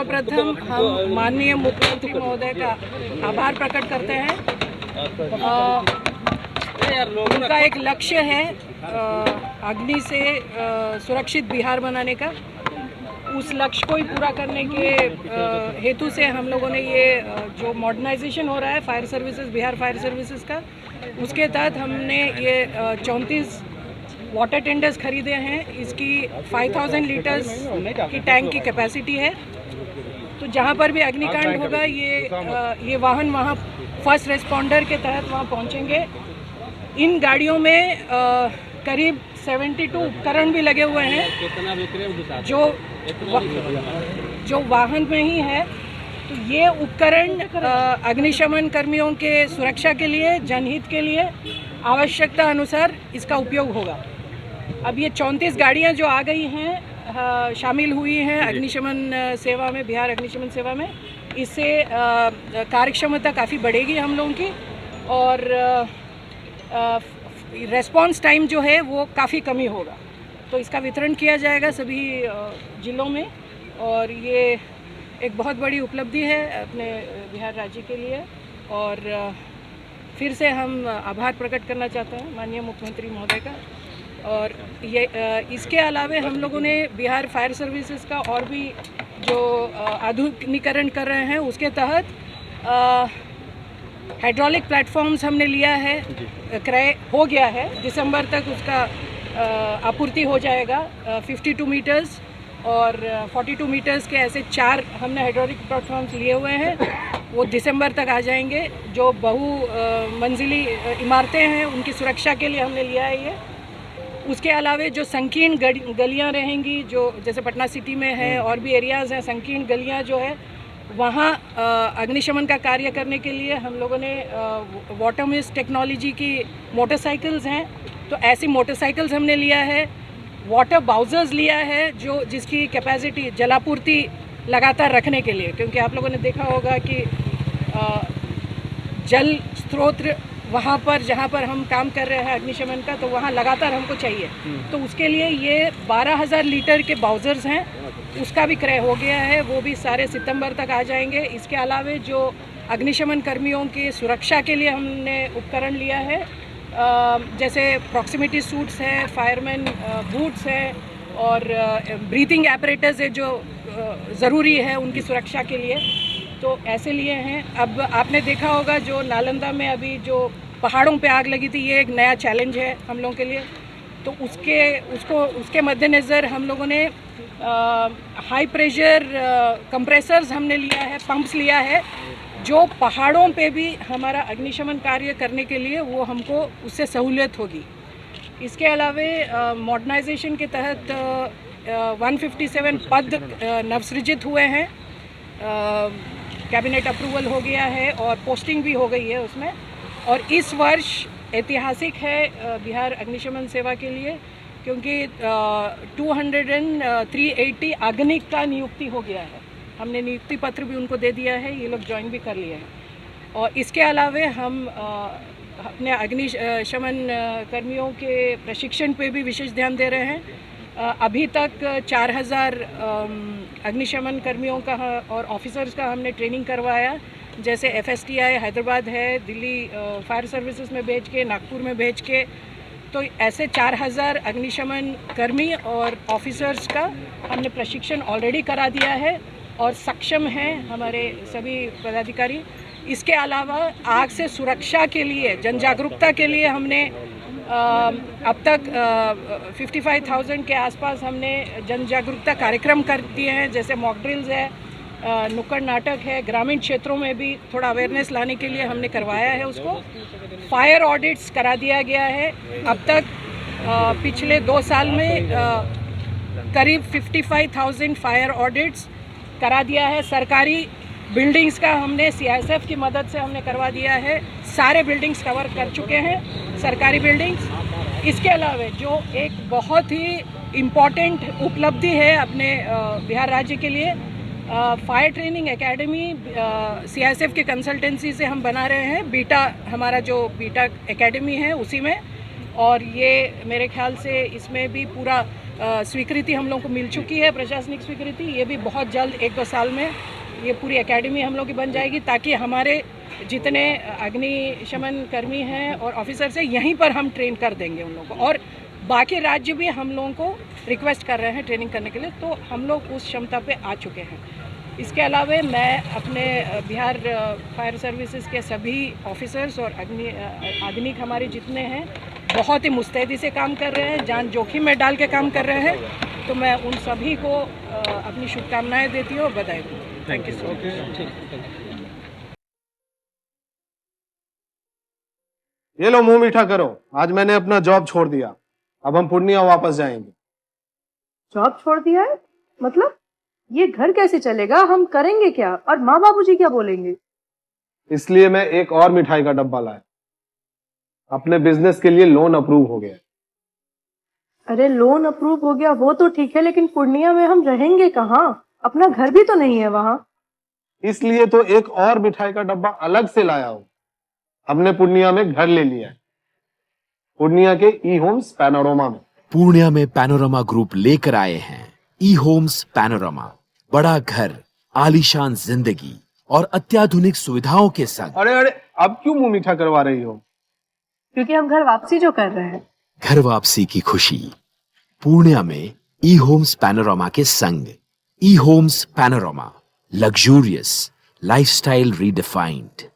सर्वप्रथम हम माननीय मुख्यमंत्री महोदय का आभार प्रकट करते हैं। उनका एक लक्ष्य है अग्नि से सुरक्षित बिहार बनाने का। उस लक्ष्य को ही पूरा करने के हेतु से हम लोगों ने ये जो मॉडर्नाइजेशन हो रहा है fire services, Bihar fire services का, उसके तहत हमने ये 34 वाटर टेंडर्स खरीदे हैं। इसकी 5000 लीटर्स की टैंक की कैपेसिटी है। तो जहाँ पर भी अग्निकांड होगा ये वाहन वहाँ फर्स्ट रिस्पॉन्डर के तहत वहाँ पहुँचेंगे। इन गाड़ियों में करीब 72 उपकरण भी लगे हुए हैं जो वाहन में ही है। तो ये उपकरण अग्निशमन कर्मियों के सुरक्षा के लिए, जनहित के लिए आवश्यकता अनुसार इसका उपयोग होगा। अब ये 34 गाड़ियाँ जो आ गई हैं, शामिल हुई हैं अग्निशमन सेवा में, बिहार अग्निशमन सेवा में, इससे कार्यक्षमता काफ़ी बढ़ेगी हम लोगों की और रेस्पॉन्स टाइम जो है वो काफ़ी कमी होगा। तो इसका वितरण किया जाएगा सभी जिलों में और ये एक बहुत बड़ी उपलब्धि है अपने बिहार राज्य के लिए। और फिर से हम आभार प्रकट करना चाहते हैं माननीय मुख्यमंत्री महोदय का। और ये इसके अलावे हम लोगों ने बिहार फायर सर्विसेज का और भी जो आधुनिकीकरण कर रहे हैं, उसके तहत हाइड्रोलिक प्लेटफॉर्म्स हमने लिया है, क्रय हो गया है, दिसंबर तक उसका आपूर्ति हो जाएगा। 52 मीटर्स और 42 मीटर्स के ऐसे 4 हमने हाइड्रोलिक प्लेटफॉर्म्स लिए हुए हैं, वो दिसंबर तक आ जाएंगे। जो मंजिली इमारतें हैं उनकी सुरक्षा के लिए हमने लिया है ये। उसके अलावे जो संकीर्ण गलियां रहेंगी, जो जैसे पटना सिटी में है और भी एरियाज़ हैं, संकीर्ण गलियां जो है वहाँ अग्निशमन का कार्य करने के लिए हम लोगों ने वाटर मिस्ट टेक्नोलॉजी की मोटरसाइकिल्स हैं, तो ऐसी मोटरसाइकिल्स हमने लिया है। वाटर बाउजर्स लिया है जिसकी कैपेसिटी जलापूर्ति लगातार रखने के लिए, क्योंकि आप लोगों ने देखा होगा कि जल स्रोत वहाँ पर जहाँ पर हम काम कर रहे हैं अग्निशमन का, तो वहाँ लगातार हमको चाहिए। तो उसके लिए ये 12000 लीटर के बाउजर्स हैं, उसका भी क्रय हो गया है, वो भी सारे सितंबर तक आ जाएंगे। इसके अलावे जो अग्निशमन कर्मियों की सुरक्षा के लिए हमने उपकरण लिया है, जैसे प्रॉक्सिमिटी सूट्स हैं, फायरमैन बूट्स हैं और ब्रीथिंग एपरेटस है जो ज़रूरी है उनकी सुरक्षा के लिए, तो ऐसे लिए हैं। अब आपने देखा होगा जो नालंदा में अभी जो पहाड़ों पे आग लगी थी, ये एक नया चैलेंज है हम लोगों के लिए। तो उसके मद्देनज़र हम लोगों ने हाई प्रेशर कंप्रेसर्स हमने लिया है, पंप्स लिया है, जो पहाड़ों पे भी हमारा अग्निशमन कार्य करने के लिए वो हमको उससे सहूलियत होगी। इसके अलावे मॉडर्नाइजेशन के तहत 157 पद नवसृजित हुए हैं, कैबिनेट अप्रूवल हो गया है और पोस्टिंग भी हो गई है उसमें। और इस वर्ष ऐतिहासिक है बिहार अग्निशमन सेवा के लिए, क्योंकि 380 अग्निक का नियुक्ति हो गया है। हमने नियुक्ति पत्र भी उनको दे दिया है, ये लोग ज्वाइन भी कर लिए हैं। और इसके अलावे हम अपने अग्निशमन कर्मियों के प्रशिक्षण पे भी विशेष ध्यान दे रहे हैं। अभी तक 4000 अग्निशमन कर्मियों का और ऑफिसर्स का हमने ट्रेनिंग करवाया, जैसे FSTI हैदराबाद है, दिल्ली फायर सर्विसेज में भेज के, नागपुर में भेज के। तो ऐसे 4000 अग्निशमन कर्मी और ऑफिसर्स का हमने प्रशिक्षण ऑलरेडी करा दिया है और सक्षम हैं हमारे सभी पदाधिकारी। इसके अलावा आग से सुरक्षा के लिए, जन जागरूकता के लिए हमने अब तक 55,000 के आसपास हमने जन जागरूकता कार्यक्रम कर दिए हैं, जैसे मॉक ड्रिल्स है, नुक्कड़ नाटक है, ग्रामीण क्षेत्रों में भी थोड़ा अवेयरनेस लाने के लिए हमने करवाया है उसको। फायर ऑडिट्स करा दिया गया है। अब तक पिछले 2 साल में करीब 55,000 फायर ऑडिट्स करा दिया है। सरकारी बिल्डिंग्स का हमने CISF की मदद से हमने करवा दिया है, सारे बिल्डिंग्स कवर कर चुके हैं सरकारी बिल्डिंग्स। इसके अलावा जो एक बहुत ही इम्पॉर्टेंट उपलब्धि है अपने बिहार राज्य के लिए, फायर ट्रेनिंग एकेडमी CISF के कंसल्टेंसी से हम बना रहे हैं। बीटा हमारा जो बीटा एकेडमी है उसी में, और ये मेरे ख्याल से इसमें भी पूरा स्वीकृति हम लोग को मिल चुकी है, प्रशासनिक स्वीकृति। ये भी बहुत जल्द 1-2 साल में ये पूरी एकेडमी हम लोग की बन जाएगी, ताकि हमारे जितने अग्निशमन कर्मी हैं और ऑफिसर्स हैं यहीं पर हम ट्रेन कर देंगे उन लोगों को। और बाकी राज्य भी हम लोगों को रिक्वेस्ट कर रहे हैं ट्रेनिंग करने के लिए, तो हम लोग उस क्षमता पे आ चुके हैं। इसके अलावा मैं अपने बिहार फायर सर्विसेज के सभी ऑफिसर्स और अग्निक हमारे जितने हैं बहुत ही मुस्तैदी से काम कर रहे हैं, जान जोखिम में डाल के काम कर रहे हैं, तो मैं उन सभी को अपनी शुभकामनाएं देती हूँ और बधाई दूँ। Thank you so much. ये लो मुंह मीठा करो, आज मैंने अपना जॉब छोड़ दिया, अब हम पूर्णिया वापस जाएंगे। जॉब छोड़ दिया है? मतलब ये घर कैसे चलेगा? हम करेंगे क्या? और माँ बाबूजी क्या बोलेंगे? इसलिए मैं एक और मिठाई का डब्बा लाया, अपने बिजनेस के लिए लोन अप्रूव हो गया। अरे लोन अप्रूव हो गया वो तो ठीक है, लेकिन पूर्णिया में हम रहेंगे कहाँ? अपना घर भी तो नहीं है वहाँ। इसलिए तो एक और मिठाई का डब्बा अलग से लाया हूँ। हमने पूर्णिया में घर ले लिया है, पूर्णिया के ई होम्स पैनोरमा में। पूर्णिया में पैनोरमा ग्रुप लेकर आए हैं ई होम्स पैनोरमा, बड़ा घर, आलीशान जिंदगी और अत्याधुनिक सुविधाओं के संग। अरे अरे, अब क्यों मुंह मीठा करवा रही हो? क्योंकि हम घर वापसी जो कर रहे हैं। घर वापसी की खुशी पूर्णिया में ई होम्स पैनोरमा के संग। E homes panorama, luxurious lifestyle redefined.